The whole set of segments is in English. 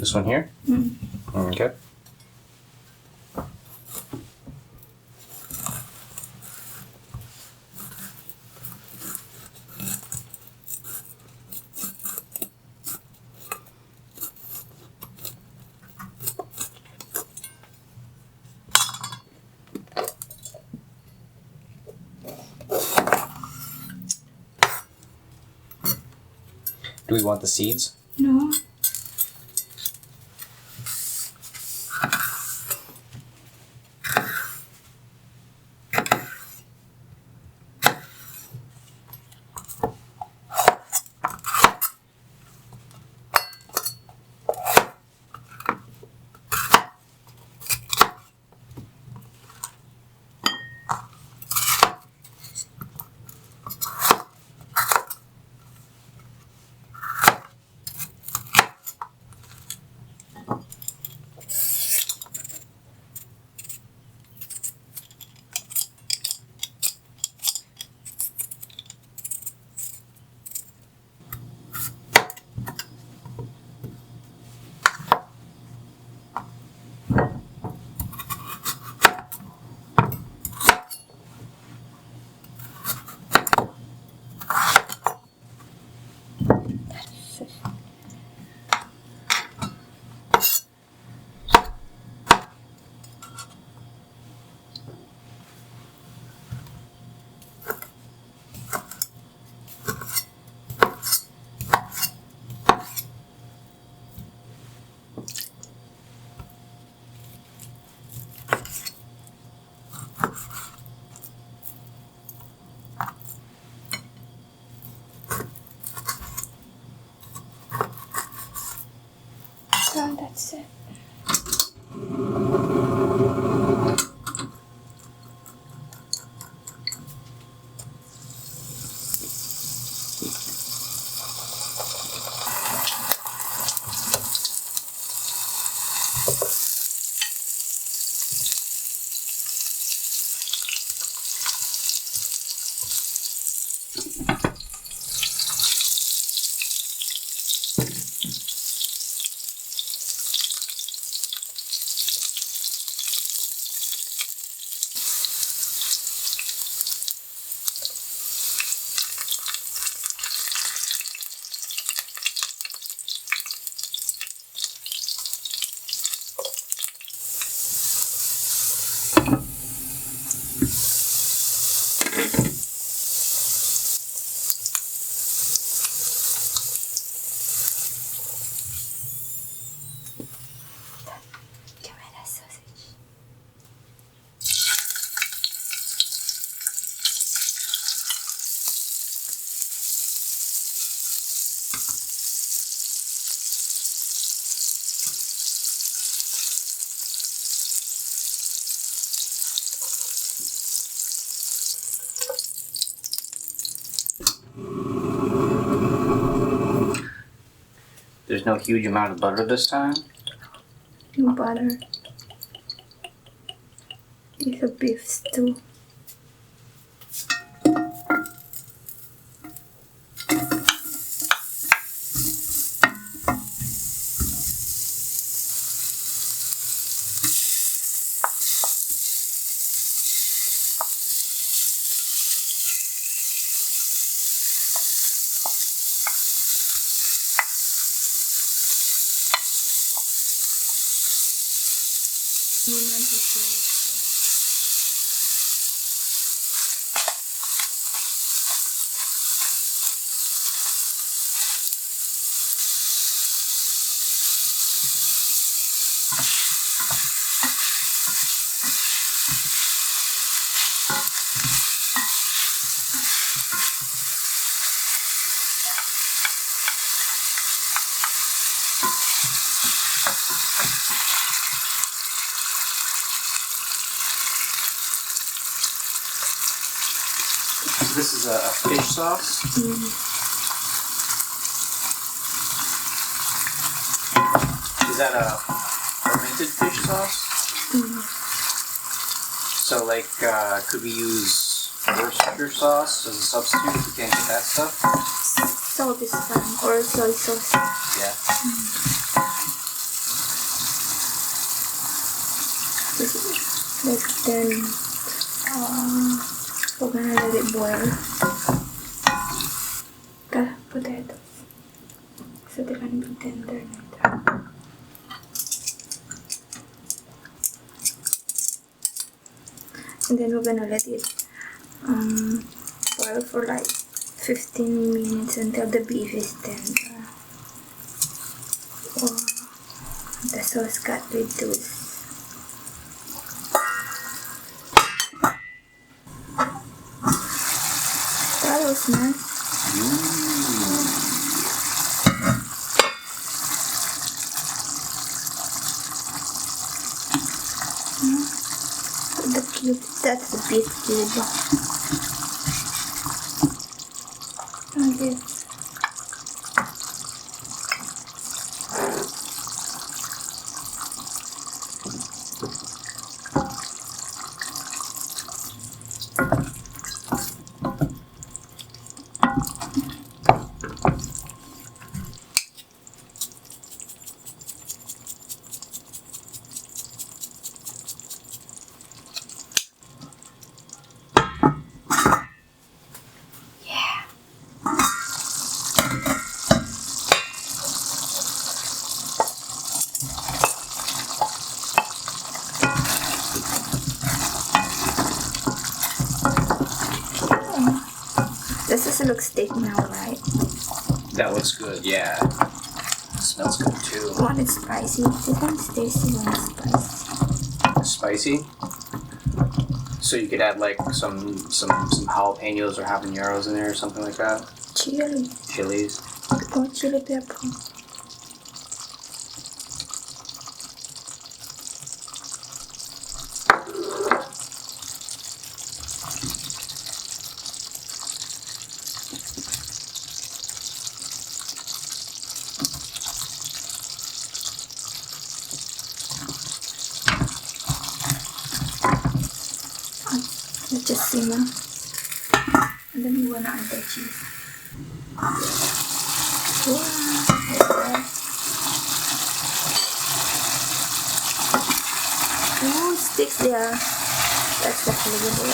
This one here? Okay. Do we want the seeds? No. So that's it. There's no huge amount of butter this time. No butter. It's a beef stew. This is a fish sauce. Is that a fermented fish sauce? So, like, could we use Worcestershire sauce as a substitute if we can't get that stuff? Salt is fine, or soy sauce. Yeah. Like then, we're gonna let it boil. The potatoes. So they're gonna be tender later. And then we're gonna let it boil for like 15 minutes until the beef is tender. Wow, the sauce got reduced. That was nice. The cube, that's the beef cube. And this. This looks thick now, right? That looks good, yeah. It smells good too. One is spicy. This one's tasty, one is spicy. Spicy? So you could add like some jalapenos or habaneros in there or something like that? Chili. Chilies? Or chili pepper. Let's just simmer. And then we wanna add the cheese. Wow. Oh, sticks there. That's the flavor.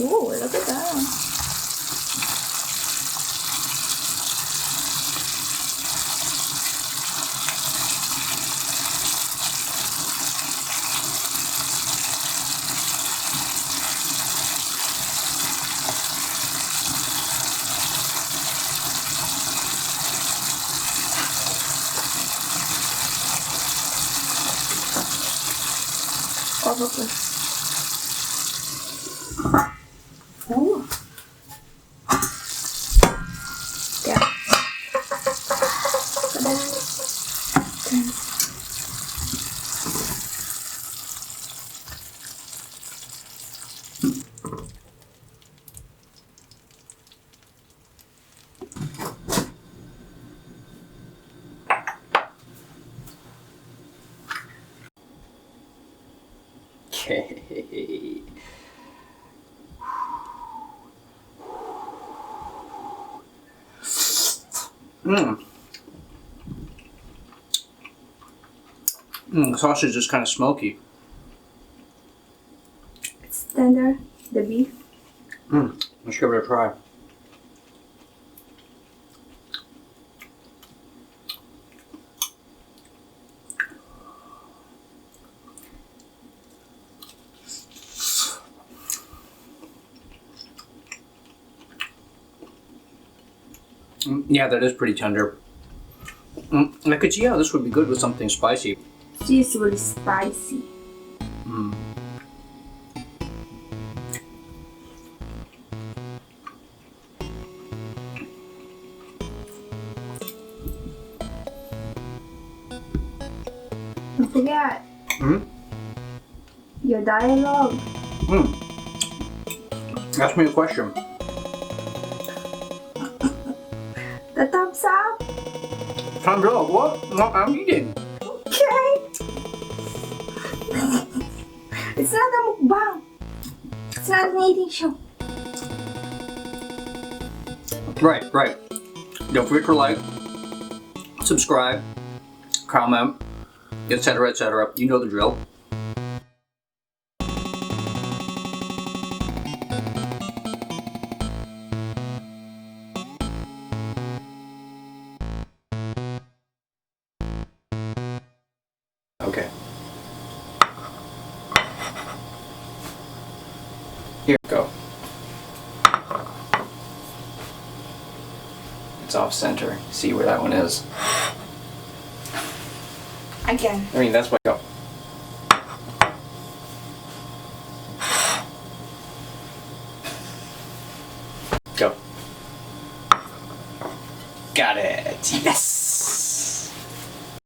Oh, look at that. Probably. Ooh. Yeah. Okay. The sausage is kind of smoky. It's tender, the beef. Let's give it a try. Yeah, that is pretty tender. I could see how this would be good with something spicy. It's really spicy. Don't forget your dialogue. Ask me a question. The thumbs up. Thumbs up, what? No, I'm eating. Okay. It's not a mukbang. It's not an eating show. Right. Don't forget to like, subscribe, comment, etc., etc. You know the drill. Okay. Here we go. It's off center. See where that one is? Again. I mean, that's why. Go. Go. Got it.